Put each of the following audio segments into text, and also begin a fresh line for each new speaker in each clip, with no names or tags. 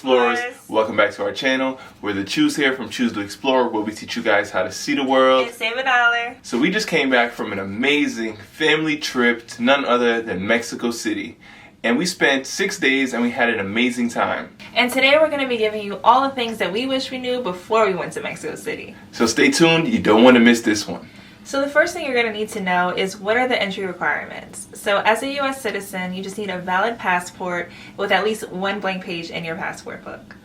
Explorers. Welcome back to our channel. We're the Choose here from Choose to Explore, where we teach you guys how to see the world
and save $1.
So we just came back from an amazing family trip to none other than Mexico City. And we spent 6 days and we had an amazing time.
And today we're going to be giving you all the things that we wish we knew before we went to Mexico City.
So stay tuned, you don't want to miss this one.
So the first thing you're going to need to know is what are the entry requirements. So as a U.S. citizen, you just need a valid passport with at least one blank page in your passport book.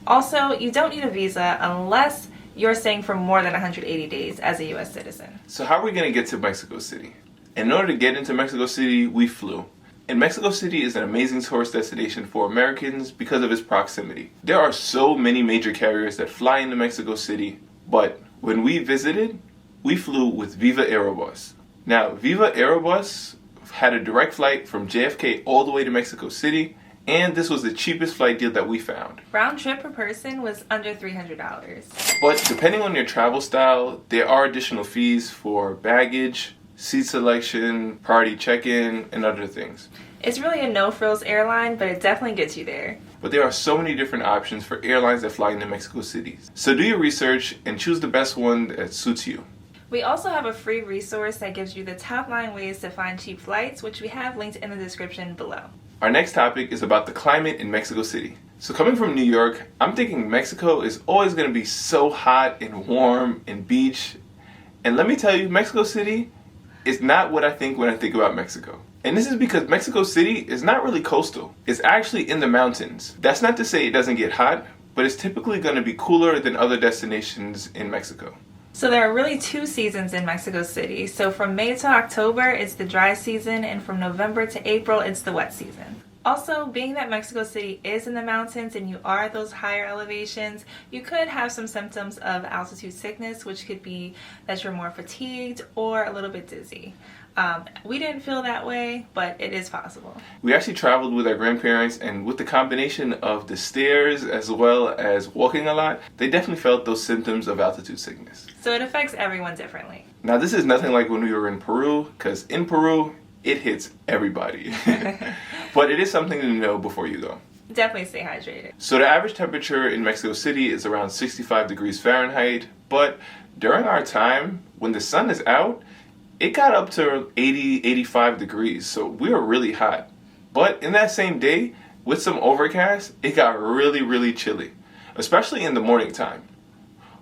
Also, you don't need a visa unless you're staying for more than 180 days as a U.S. citizen.
So how are we going to get to Mexico City? In order to get into Mexico City, we flew. And Mexico City is an amazing tourist destination for Americans because of its proximity. There are so many major carriers that fly into Mexico City, but when we visited, we flew with Viva AeroBus. Now, Viva AeroBus had a direct flight from JFK all the way to Mexico City, and this was the cheapest flight deal that we found.
Round trip per person was under $300.
But depending on your travel style, there are additional fees for baggage, seat selection, priority check-in, and other things.
It's really a no-frills airline, but it definitely gets you there.
But there are so many different options for airlines that fly into Mexico City. So do your research and choose the best one that suits you.
We also have a free resource that gives you the top 9 ways to find cheap flights, which we have linked in the description below.
Our next topic is about the climate in Mexico City. So coming from New York, I'm thinking Mexico is always going to be so hot and warm and beach. And let me tell you, Mexico City is not what I think when I think about Mexico. And this is because Mexico City is not really coastal. It's actually in the mountains. That's not to say it doesn't get hot, but it's typically going to be cooler than other destinations in Mexico.
So there are really 2 seasons in Mexico City. So from May to October, it's the dry season, and from November to April, it's the wet season. Also, being that Mexico City is in the mountains and you are at those higher elevations, you could have some symptoms of altitude sickness, which could be that you're more fatigued or a little bit dizzy. We didn't feel that way, but it is possible.
We actually traveled with our grandparents, and with the combination of the stairs as well as walking a lot, they definitely felt those symptoms of altitude sickness.
So it affects everyone differently.
Now this is nothing like when we were in Peru, because in Peru, it hits everybody. But it is something to know before you go.
Definitely stay hydrated.
So the average temperature in Mexico City is around 65 degrees Fahrenheit, but during our time, when the sun is out, it got up to 80, 85 degrees, so we were really hot. But in that same day, with some overcast, it got really, really chilly, especially in the morning time.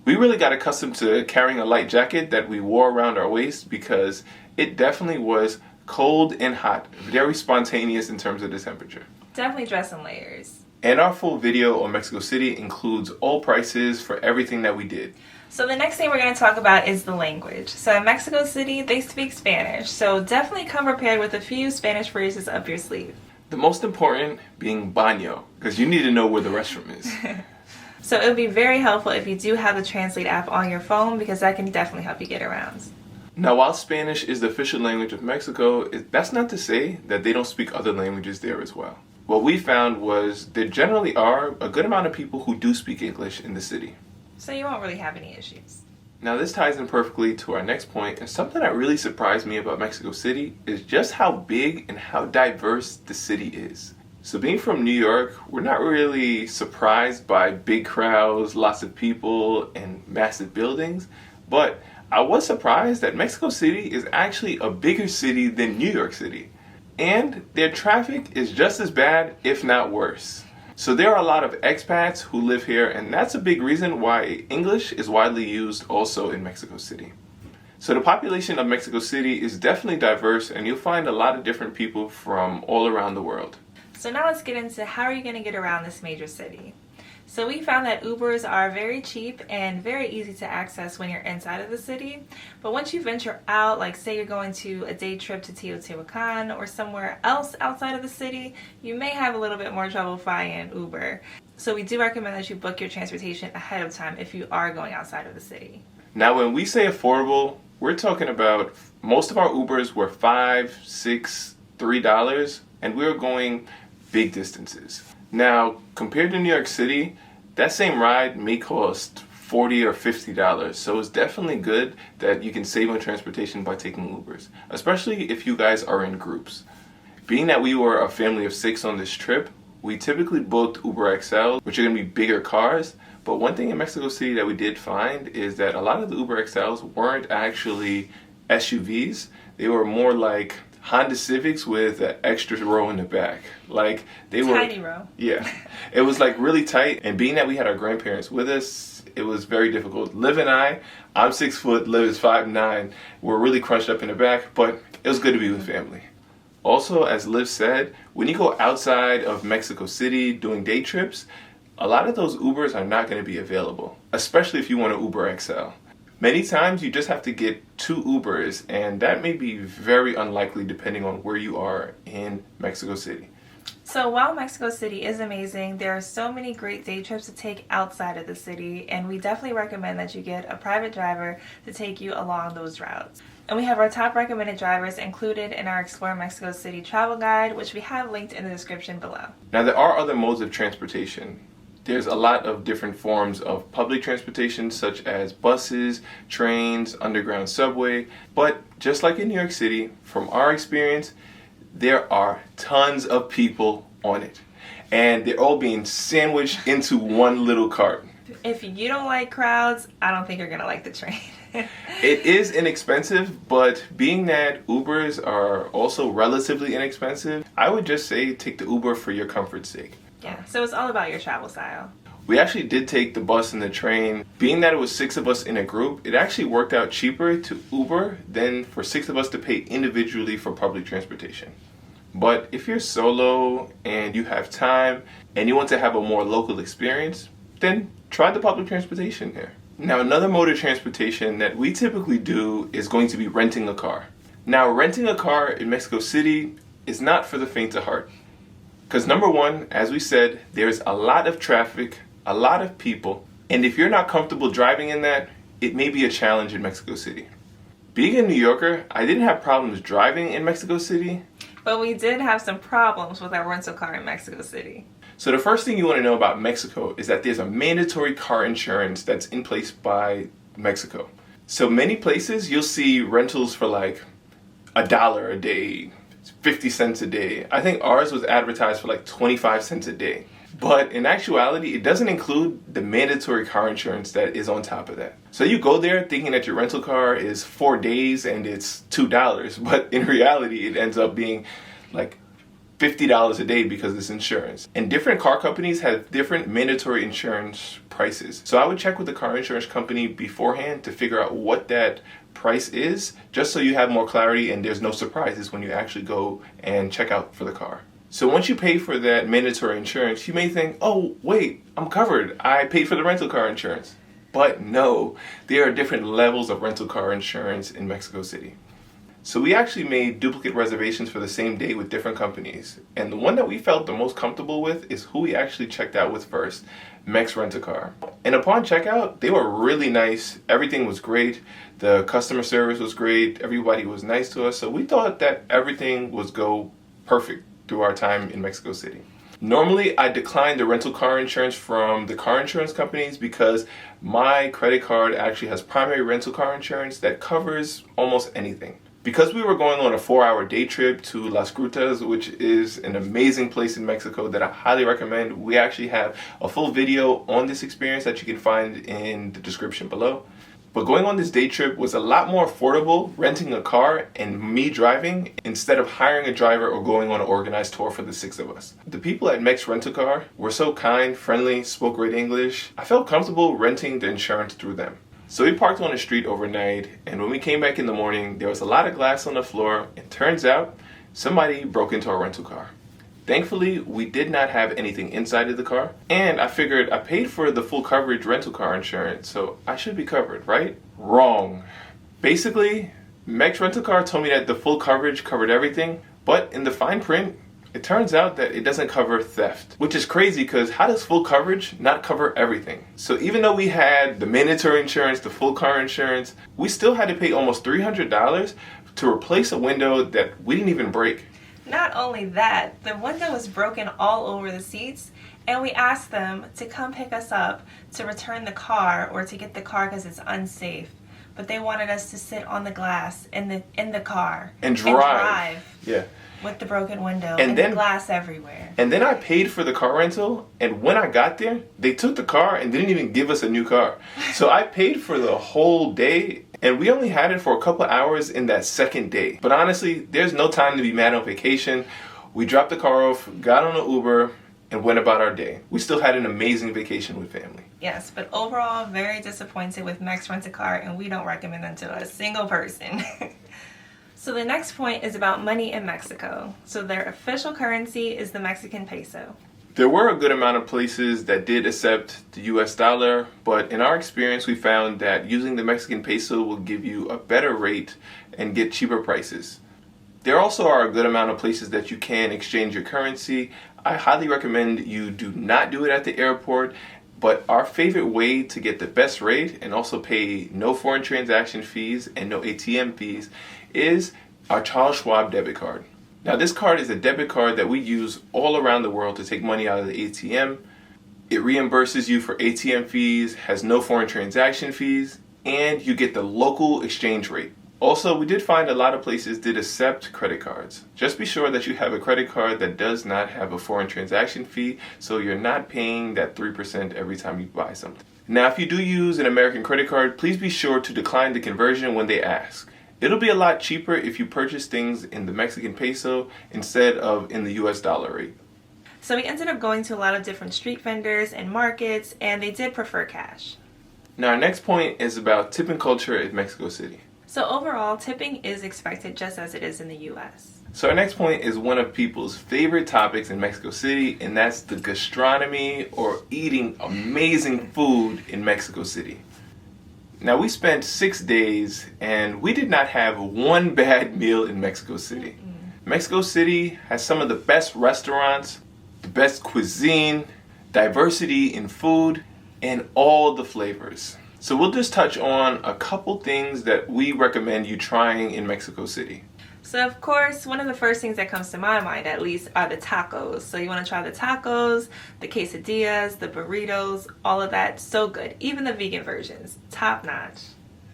We really got accustomed to carrying a light jacket that we wore around our waist because it definitely was cold and hot, very spontaneous in terms of the temperature.
Definitely dress in layers.
And our full video on Mexico City includes all prices for everything that we did.
So the next thing we're going to talk about is the language. So in Mexico City, they speak Spanish, so definitely come prepared with a few Spanish phrases up your sleeve.
The most important being baño, because you need to know where the restroom is.
So it would be very helpful if you do have the Translate app on your phone, because that can definitely help you get around.
Now, while Spanish is the official language of Mexico, that's not to say that they don't speak other languages there as well. What we found was there generally are a good amount of people who do speak English in the city.
So you won't really have any issues.
Now this ties in perfectly to our next point, and something that really surprised me about Mexico City is just how big and how diverse the city is. So being from New York, we're not really surprised by big crowds, lots of people, and massive buildings, but I was surprised that Mexico City is actually a bigger city than New York City. And their traffic is just as bad, if not worse. So there are a lot of expats who live here, and that's a big reason why English is widely used also in Mexico City. So the population of Mexico City is definitely diverse, and you'll find a lot of different people from all around the world.
So now let's get into how are you going to get around this major city. So we found that Ubers are very cheap and very easy to access when you're inside of the city. But once you venture out, like say you're going to a day trip to Teotihuacan or somewhere else outside of the city, you may have a little bit more trouble finding an Uber. So we do recommend that you book your transportation ahead of time if you are going outside of the city.
Now when we say affordable, we're talking about most of our Ubers were $5, $6, $3, and we were going big distances. Now, compared to New York City, that same ride may cost $40 or $50, so it's definitely good that you can save on transportation by taking Ubers, especially if you guys are in groups. Being that we were a family of 6 on this trip, we typically booked Uber XL, which are going to be bigger cars. But one thing in Mexico City that we did find is that a lot of the Uber XLs weren't actually SUVs. They were more like Honda Civics with an extra row in the back. Like they were
tiny row.
Yeah. It was like really tight, and being that we had our grandparents with us, it was very difficult. Liv and I'm 6 foot, Liv is 5'9". We're really crunched up in the back, but it was good to be with family. Also, as Liv said, when you go outside of Mexico City doing day trips, a lot of those Ubers are not going to be available, especially if you want an Uber XL. Many times you just have to get 2 Ubers, and that may be very unlikely depending on where you are in Mexico City.
So while Mexico City is amazing, there are so many great day trips to take outside of the city, and we definitely recommend that you get a private driver to take you along those routes. And we have our top recommended drivers included in our Explore Mexico City travel guide, which we have linked in the description below.
Now, there are other modes of transportation. There's a lot of different forms of public transportation, such as buses, trains, underground subway. But just like in New York City, from our experience, there are tons of people on it. And they're all being sandwiched into one little cart.
If you don't like crowds, I don't think you're going to like the train.
It is inexpensive, but being that Ubers are also relatively inexpensive, I would just say take the Uber for your comfort's sake.
Yeah, so it's all about your travel style.
We actually did take the bus and the train. Being that it was 6 of us in a group, it actually worked out cheaper to Uber than for 6 of us to pay individually for public transportation. But if you're solo and you have time and you want to have a more local experience, then try the public transportation there. Now, another mode of transportation that we typically do is going to be renting a car. Now, renting a car in Mexico City is not for the faint of heart. Because number one, as we said, there's a lot of traffic, a lot of people, and if you're not comfortable driving in that, it may be a challenge in Mexico City. Being a New Yorker, I didn't have problems driving in Mexico City.
But we did have some problems with our rental car in Mexico City.
So the first thing you want to know about Mexico is that there's a mandatory car insurance that's in place by Mexico. So many places you'll see rentals for like $1 a day, 50 cents a day. I think ours was advertised for like 25 cents a day. But in actuality, it doesn't include the mandatory car insurance that is on top of that. So you go there thinking that your rental car is 4 days and it's $2, but in reality, it ends up being like $50 a day because of this insurance. And different car companies have different mandatory insurance prices. So I would check with the car insurance company beforehand to figure out what that price is, just so you have more clarity and there's no surprises when you actually go and check out for the car. So once you pay for that mandatory insurance, you may think, oh, wait, I'm covered. I paid for the rental car insurance. But no, there are different levels of rental car insurance in Mexico City. So we actually made duplicate reservations for the same day with different companies. And the one that we felt the most comfortable with is who we actually checked out with first, Mex Rent-A-Car. And upon checkout, they were really nice. Everything was great. The customer service was great. Everybody was nice to us. So we thought that everything was go perfect through our time in Mexico City. Normally, I decline the rental car insurance from the car insurance companies because my credit card actually has primary rental car insurance that covers almost anything. Because we were going on a 4-hour day trip to Las Grutas, which is an amazing place in Mexico that I highly recommend, we actually have a full video on this experience that you can find in the description below. But going on this day trip was a lot more affordable renting a car and me driving instead of hiring a driver or going on an organized tour for the 6 of us. The people at Mex Rent-A-Car were so kind, friendly, spoke great English. I felt comfortable renting the insurance through them. So we parked on the street overnight, and when we came back in the morning, there was a lot of glass on the floor. It turns out somebody broke into our rental car. Thankfully, we did not have anything inside of the car, and I figured I paid for the full coverage rental car insurance, so I should be covered, right? Wrong. Basically, Mex Rent-A-Car told me that the full coverage covered everything, but in the fine print, it turns out that it doesn't cover theft, which is crazy because how does full coverage not cover everything? So even though we had the mandatory insurance, the full car insurance, we still had to pay almost $300 to replace a window that we didn't even break.
Not only that, the window was broken all over the seats, and we asked them to come pick us up to return the car or to get the car because it's unsafe. but they wanted us to sit on the glass in the car
and drive. Yeah.
With the broken window
and then,
the glass everywhere.
And then I paid for the car rental, and when I got there, they took the car and didn't even give us a new car. So I paid for the whole day, and we only had it for a couple hours in that second day. But honestly, there's no time to be mad on vacation. We dropped the car off, got on an Uber, and went about our day. We still had an amazing vacation with family.
Yes, but overall, very disappointed with Mex Rent-A-Car, and we don't recommend them to a single person. So the next point is about money in Mexico. So their official currency is the Mexican peso.
There were a good amount of places that did accept the US dollar, but in our experience we found that using the Mexican peso will give you a better rate and get cheaper prices. There also are a good amount of places that you can exchange your currency. I highly recommend you do not do it at the airport, but our favorite way to get the best rate and also pay no foreign transaction fees and no ATM fees is our Charles Schwab debit card. Now this card is a debit card that we use all around the world to take money out of the ATM. It reimburses you for ATM fees, has no foreign transaction fees, and you get the local exchange rate. Also, we did find a lot of places did accept credit cards. Just be sure that you have a credit card that does not have a foreign transaction fee, so you're not paying that 3% every time you buy something. Now, if you do use an American credit card, please be sure to decline the conversion when they ask. It'll be a lot cheaper if you purchase things in the Mexican peso instead of in the US dollar rate.
So we ended up going to a lot of different street vendors and markets, and they did prefer cash.
Now, our next point is about tipping culture in Mexico City.
So overall, tipping is expected just as it is in the US.
So our next point is one of people's favorite topics in Mexico City, and that's the gastronomy, or eating amazing food in Mexico City. Now, we spent 6 days and we did not have one bad meal in Mexico City. Mexico City has some of the best restaurants, the best cuisine, diversity in food, and all the flavors. So we'll just touch on a couple things that we recommend you trying in Mexico City.
So of course, one of the first things that comes to my mind at least are the tacos. So you want to try the tacos, the quesadillas, the burritos, all of that. So good. Even the vegan versions. Top notch.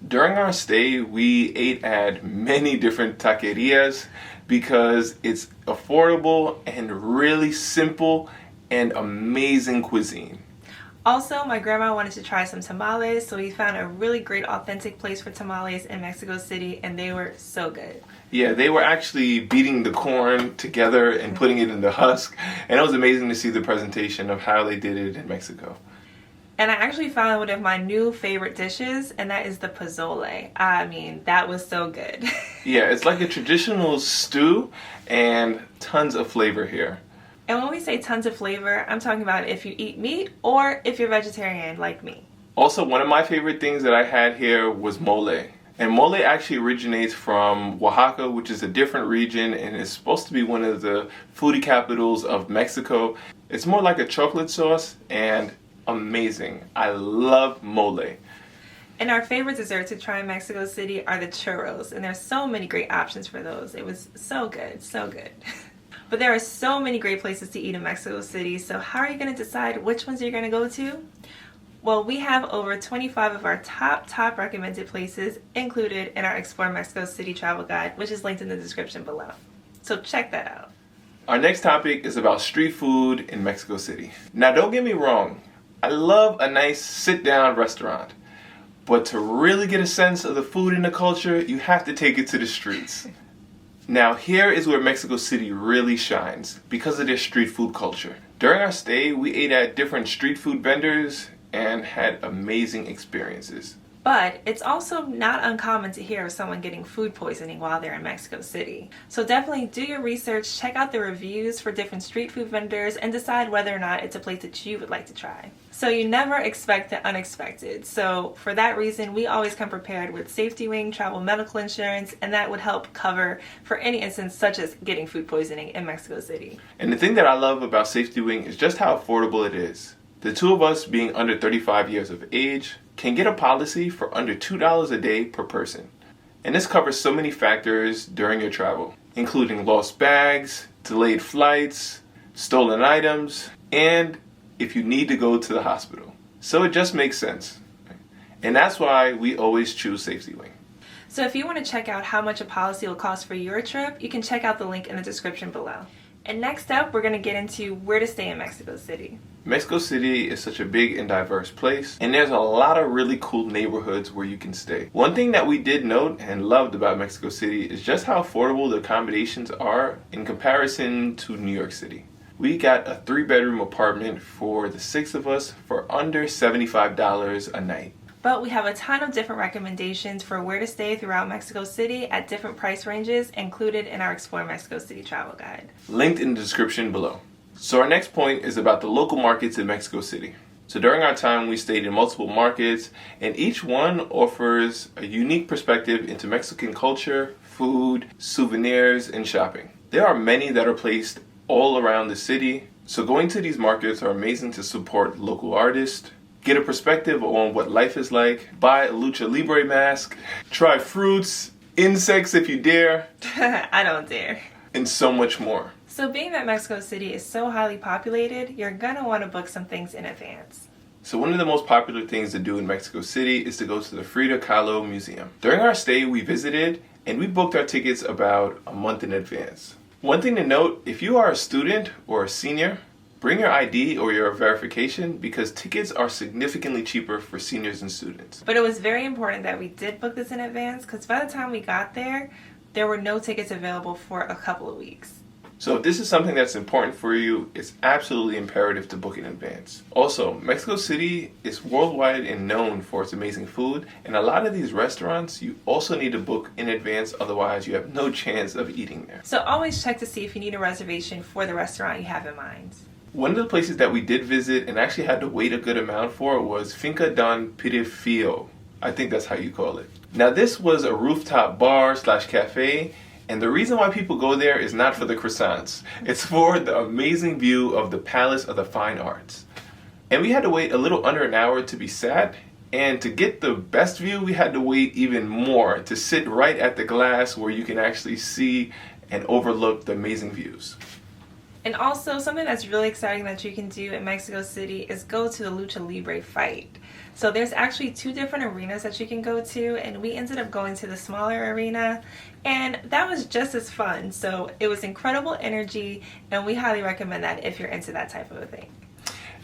During our stay, we ate at many different taquerias because it's affordable and really simple and amazing cuisine.
Also, my grandma wanted to try some tamales, so we found a really great authentic place for tamales in Mexico City, and they were so good.
Yeah, they were actually beating the corn together and putting it in the husk, and it was amazing to see the presentation of how they did it in Mexico.
And I actually found one of my new favorite dishes, and that is the pozole. I mean, that was so good.
Yeah, it's like a traditional stew and tons of flavor here.
And when we say tons of flavor, I'm talking about if you eat meat or if you're vegetarian like me.
Also, one of my favorite things that I had here was mole. And mole actually originates from Oaxaca, which is a different region and is supposed to be one of the foodie capitals of Mexico. It's more like a chocolate sauce and amazing. I love mole.
And our favorite dessert to try in Mexico City are the churros. And there's so many great options for those. It was so good, so good. But there are so many great places to eat in Mexico City, so how are you going to decide which ones you're going to go to? Well, we have over 25 of our top recommended places included in our Explore Mexico City travel guide, which is linked in the description below. So check that out.
Our next topic is about street food in Mexico City. Now, don't get me wrong, I love a nice sit-down restaurant. But to really get a sense of the food and the culture, you have to take it to the streets. Now, here is where Mexico City really shines because of their street food culture. During our stay, we ate at different street food vendors and had amazing experiences.
But it's also not uncommon to hear of someone getting food poisoning while they're in Mexico City. So definitely do your research, check out the reviews for different street food vendors, and decide whether or not it's a place that you would like to try. So you never expect the unexpected. So for that reason, we always come prepared with Safety Wing travel medical insurance, and that would help cover for any instance such as getting food poisoning in Mexico City.
And the thing that I love about Safety Wing is just how affordable it is. The two of us, being under 35 years of age, can get a policy for under $2 a day per person. And this covers so many factors during your travel, including lost bags, delayed flights, stolen items, and if you need to go to the hospital. So it just makes sense. And that's why we always choose Safety Wing.
So if you want to check out how much a policy will cost for your trip, you can check out the link in the description below. And next up, we're going to get into where to stay in Mexico City.
Mexico City is such a big and diverse place, and there's a lot of really cool neighborhoods where you can stay. One thing that we did note and loved about Mexico City is just how affordable the accommodations are in comparison to New York City. We got a 3-bedroom apartment for the 6 of us for under $75 a night.
But we have a ton of different recommendations for where to stay throughout Mexico City at different price ranges included in our Explore Mexico City travel guide.
Linked in the description below. So our next point is about the local markets in Mexico City. So during our time, we stayed in multiple markets, and each one offers a unique perspective into Mexican culture, food, souvenirs, and shopping. There are many that are placed all around the city, so going to these markets are amazing to support local artists, get a perspective on what life is like, buy a lucha libre mask, try fruits, insects if you dare,
I don't dare.
and so much more.
So being that Mexico City is so highly populated, you're gonna want to book some things in advance.
So one of the most popular things to do in Mexico City is to go to the Frida Kahlo Museum. During our stay, we visited and we booked our tickets about a month in advance. One thing to note, if you are a student or a senior, bring your ID or your verification because tickets are significantly cheaper for seniors and students.
But it was very important that we did book this in advance because by the time we got there were no tickets available for a couple of weeks.
So if this is something that's important for you, it's absolutely imperative to book in advance. Also, Mexico City is worldwide and known for its amazing food, and a lot of these restaurants you also need to book in advance, otherwise you have no chance of eating there.
So always check to see if you need a reservation for the restaurant you have in mind.
One of the places that we did visit and actually had to wait a good amount for was Finca Don Pirifio. I think that's how you call it. Now this was a rooftop bar / cafe, and the reason why people go there is not for the croissants. It's for the amazing view of the Palace of the Fine Arts. And we had to wait a little under an hour to be sat, and to get the best view we had to wait even more to sit right at the glass where you can actually see and overlook the amazing views.
And also, something that's really exciting that you can do in Mexico City is go to the Lucha Libre fight. So there's actually 2 different arenas that you can go to, and we ended up going to the smaller arena, and that was just as fun. So it was incredible energy, and we highly recommend that if you're into that type of a thing.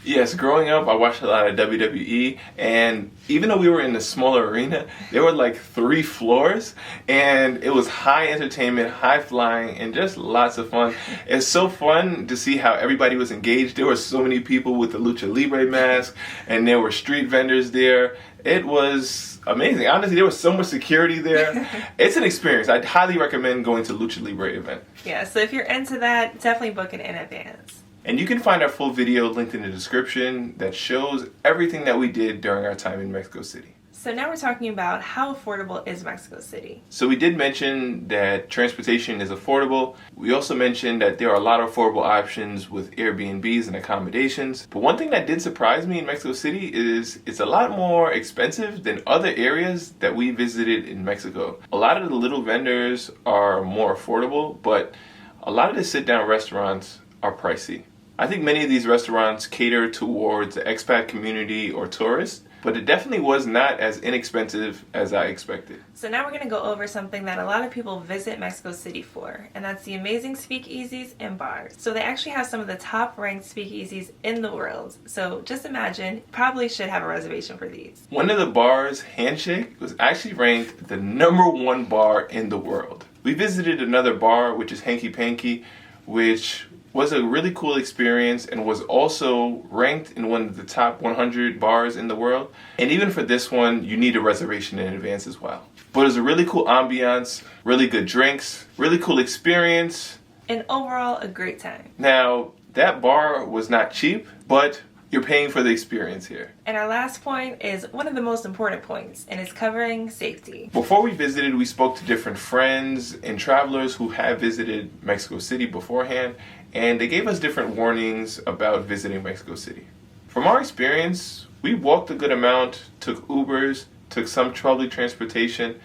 Yes, growing up, I watched a lot of WWE, and even though we were in the smaller arena, there were like 3 floors, and it was high entertainment, high flying, and just lots of fun. It's so fun to see how everybody was engaged. There were so many people with the Lucha Libre mask, and there were street vendors there. It was amazing. Honestly, there was so much security there. It's an experience. I'd highly recommend going to Lucha Libre event.
Yeah, so if you're into that, definitely book it in advance.
And you can find our full video linked in the description that shows everything that we did during our time in Mexico City.
So now we're talking about how affordable is Mexico City.
So we did mention that transportation is affordable. We also mentioned that there are a lot of affordable options with Airbnbs and accommodations. But one thing that did surprise me in Mexico City is it's a lot more expensive than other areas that we visited in Mexico. A lot of the little vendors are more affordable, but a lot of the sit-down restaurants are pricey. I think many of these restaurants cater towards the expat community or tourists, but it definitely was not as inexpensive as I expected.
So now we're going to go over something that a lot of people visit Mexico City for, and that's the amazing speakeasies and bars. So they actually have some of the top ranked speakeasies in the world. So just imagine, probably should have a reservation for these.
One of the bars, Handshake, was actually ranked the #1 bar in the world. We visited another bar, which is Hanky Panky, which was a really cool experience and was also ranked in one of the top 100 bars in the world. And even for this one, you need a reservation in advance as well. But it was a really cool ambiance, really good drinks, really cool experience.
And overall, a great time.
Now, that bar was not cheap, but you're paying for the experience here.
And our last point is one of the most important points, and it's covering safety.
Before we visited, we spoke to different friends and travelers who have visited Mexico City beforehand, and they gave us different warnings about visiting Mexico City. From our experience, we walked a good amount, took Ubers, took some public transportation,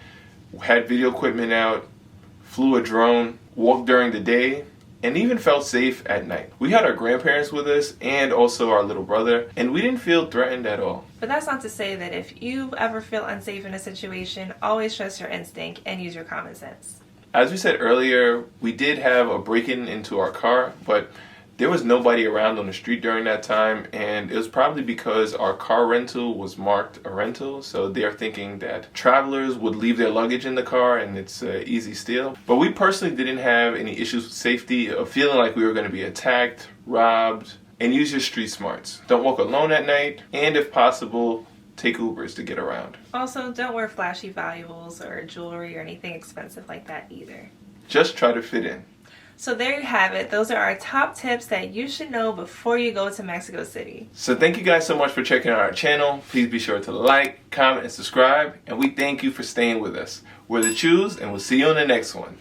had video equipment out, flew a drone, walked during the day, and even felt safe at night. We had our grandparents with us and also our little brother, and we didn't feel threatened at all.
But that's not to say that if you ever feel unsafe in a situation, always trust your instinct and use your common sense.
As we said earlier, we did have a break-in into our car, but there was nobody around on the street during that time, and it was probably because our car rental was marked a rental, so they're thinking that travelers would leave their luggage in the car and it's an easy steal. But we personally didn't have any issues with safety, of feeling like we were going to be attacked, robbed, and use your street smarts. Don't walk alone at night, and if possible, take Ubers to get around.
Also, don't wear flashy valuables or jewelry or anything expensive like that either.
Just try to fit in.
So there you have it. Those are our top tips that you should know before you go to Mexico City.
So thank you guys so much for checking out our channel. Please be sure to like, comment, and subscribe. And we thank you for staying with us. We're the Chews, and we'll see you on the next one.